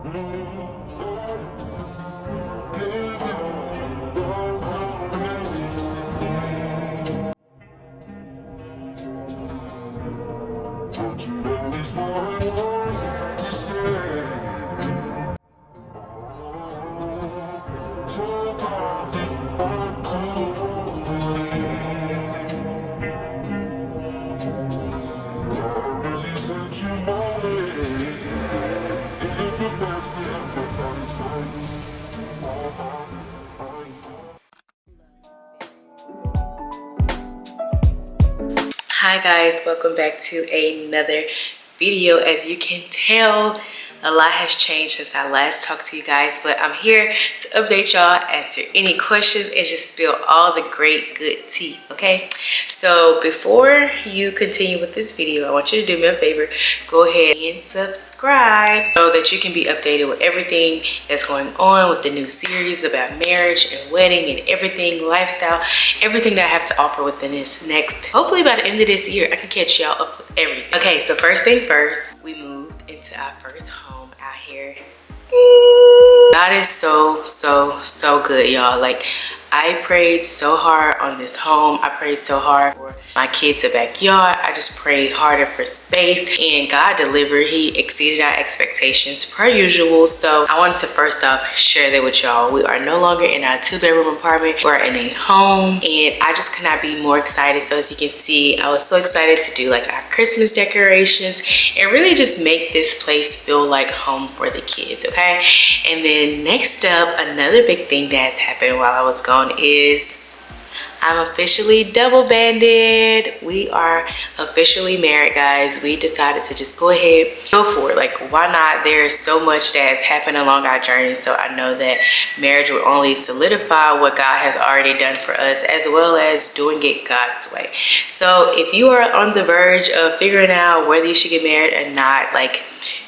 Hi guys, welcome back to another video. As you can tell, a lot has changed since I last talked to you guys, but I'm here to update y'all, answer any questions, and just spill all the great good tea, okay? So before you continue with this video, I want you to do me a favor. Go ahead and subscribe so that you can be updated with everything that's going on with the new series about marriage and wedding and everything, lifestyle, everything that I have to offer within this next, hopefully by the end of this year, I can catch y'all up with everything. Okay, so first thing first, we moved into our first home out here. God is so good, y'all. Like, I prayed so hard on this home. I prayed so hard for my kids' backyard. I just prayed harder for space, and God delivered. He exceeded our expectations per usual. So I wanted to first off share that with y'all. We are no longer in our 2-bedroom apartment. We're in a home, and I just could not be more excited. So as you can see, I was so excited to do like our Christmas decorations and really just make this place feel like home for the kids, okay? And then next up, another big thing that's happened while I was gone is I'm officially double banded. We are officially married, guys. We decided to just go ahead, go for it. Like, why not? There's so much that has happened along our journey. So I know that marriage will only solidify what God has already done for us, as well as doing it God's way. So if you are on the verge of figuring out whether you should get married or not, like,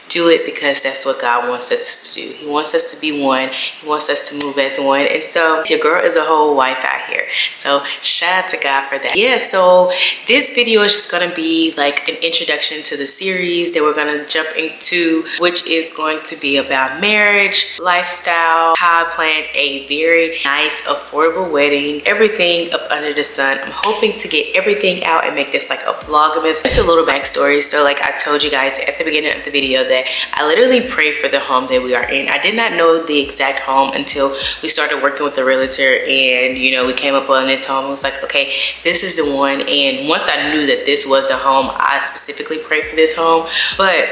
do it, because that's what God wants us to do. He wants us to be one. He wants us to move as one. And so your girl is a whole wife out here. So shout out to God for that. Yeah, so this video is just going to be like an introduction to the series that we're going to jump into, which is going to be about marriage, lifestyle, how I planned a very nice, affordable wedding, everything up under the sun. I'm hoping to get everything out and make this like a vlogmas. Just a little backstory. So like I told you guys at the beginning of the video that I literally prayed for the home that we are in. I did not know the exact home until we started working with the realtor, and you know, we came up on this home. It was like, okay, this is the one. And once I knew that this was the home, I specifically prayed for this home. But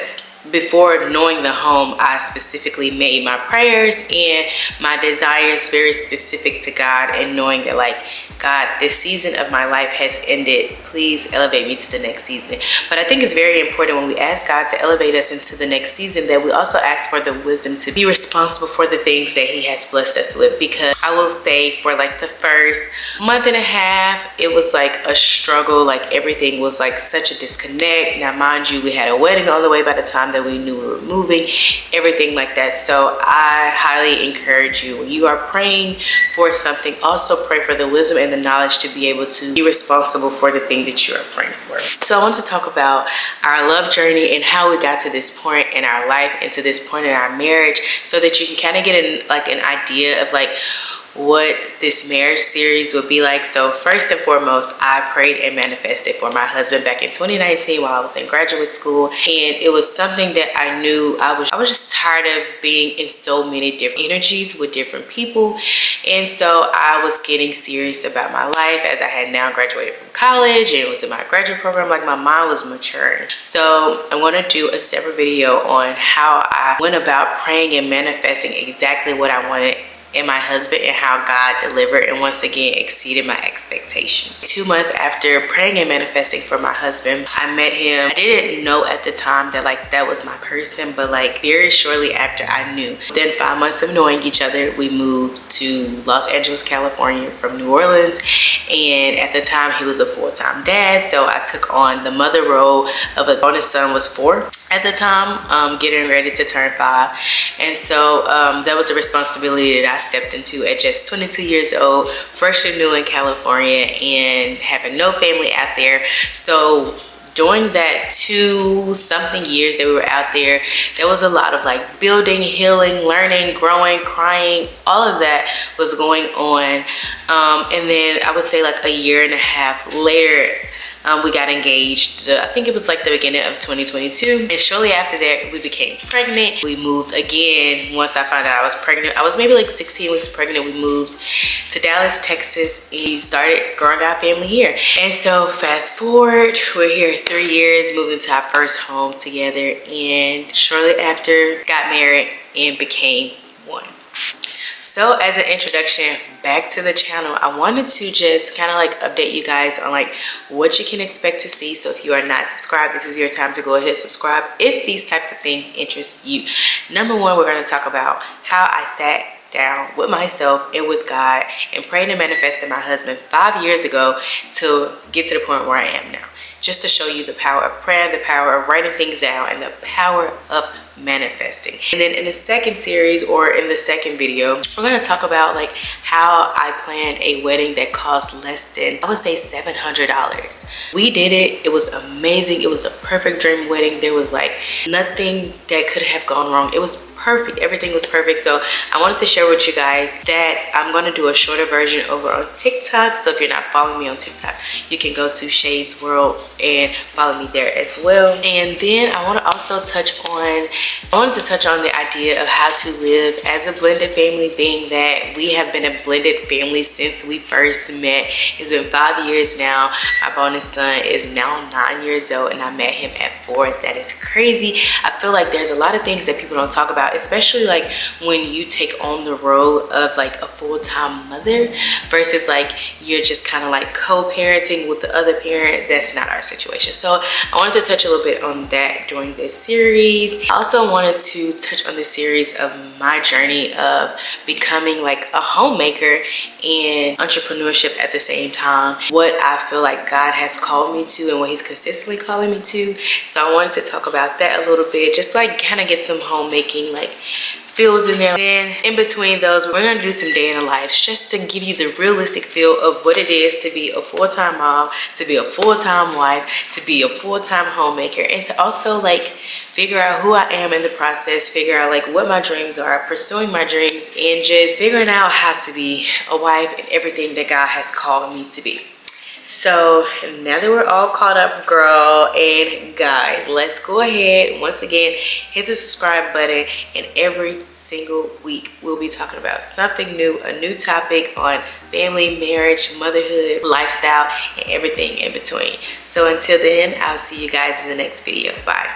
before knowing the home, I specifically made my prayers and my desires very specific to God, and knowing that, like, God, this season of my life has ended. Please elevate me to the next season. But I think it's very important when we ask God to elevate us into the next season that we also ask for the wisdom to be responsible for the things that He has blessed us with. Because I will say, for like the first month and a half, it was like a struggle. Like, everything was like such a disconnect. Now, mind you, we had a wedding on the way by the time that we knew we were moving, everything like that. So I highly encourage you, when you are praying for something, also pray for the wisdom and the knowledge to be able to be responsible for the thing that you are praying for. So I want to talk about our love journey and how we got to this point in our life and to this point in our marriage, so that you can kind of get an idea of like what this marriage series would be like. So first and foremost, I prayed and manifested for my husband back in 2019 while I was in graduate school, and it was something that I knew I was just tired of being in so many different energies with different people. And so I was getting serious about my life, as I had now graduated from college and was in my graduate program. Like, my mind was maturing. So I want to do a separate video on how I went about praying and manifesting exactly what I wanted and my husband, and how God delivered and once again exceeded my expectations. 2 months after praying and manifesting for my husband, I met him. I didn't know at the time that like that was my person, but like very shortly after I knew. Then 5 months of knowing each other, we moved to Los Angeles, California from New Orleans. And at the time, he was a full-time dad, so I took on the mother role of a bonus son was 4 at the time, getting ready to turn 5. And so that was a responsibility that I stepped into at just 22 years old, fresh and new in California, and having no family out there. So during that 2-something years that we were out there, there was a lot of like building, healing, learning, growing, crying, all of that was going on. And then I would say like a year and a half later, we got engaged. I think it was like the beginning of 2022. And shortly after that, we became pregnant. We moved again. Once I found out I was pregnant, I was maybe like 16 weeks pregnant. We moved to Dallas, Texas, and started growing our family here. And so fast forward, we're here 3 years, moved into our first home together, and shortly after got married and became one. So as an introduction back to the channel, I wanted to just kind of like update you guys on like what you can expect to see. So if you are not subscribed, this is your time to go ahead and subscribe if these types of things interest you. Number one, we're going to talk about how I sat down with myself and with God and prayed and manifested my husband 5 years ago to get to the point where I am now. Just to show you the power of prayer, the power of writing things down, and the power of manifesting. And then in the second series, or in the second video, we're going to talk about like how I planned a wedding that cost less than, I would say, $700. We did it. It was amazing. It was the perfect dream wedding. There was like nothing that could have gone wrong. It was perfect. Everything was perfect. So I wanted to share with you guys that I'm going to do a shorter version over on TikTok. So if you're not following me on TikTok, you can go to Shades World and follow me there as well. And then I want to also I wanted to touch on the idea of how to live as a blended family, being that we have been a blended family since we first met. It's been 5 years now. My bonus son is now 9 years old, and I met him at 4. That is crazy. I feel like there's a lot of things that people don't talk about, especially like when you take on the role of like a full-time mother versus like you're just kind of like co-parenting with the other parent. That's not our situation. So I wanted to touch a little bit on that during this series. I also wanted to touch on the series of my journey of becoming like a homemaker and entrepreneurship at the same time, what I feel like God has called me to and what he's consistently calling me to. So I wanted to talk about that a little bit, just like kind of get some homemaking like feels in there. And in between those, we're gonna do some day in the lives just to give you the realistic feel of what it is to be a full-time mom, to be a full-time wife, to be a full-time homemaker, and to also like figure out who I am in the process, figure out like what my dreams are, pursuing my dreams, and just figuring out how to be a wife and everything that God has called me to be. So now that we're all caught up, girl and guy, let's go ahead once again, hit the subscribe button, and every single week we'll be talking about something new, a new topic on family, marriage, motherhood, lifestyle, and everything in between. So until then, I'll see you guys in the next video. Bye.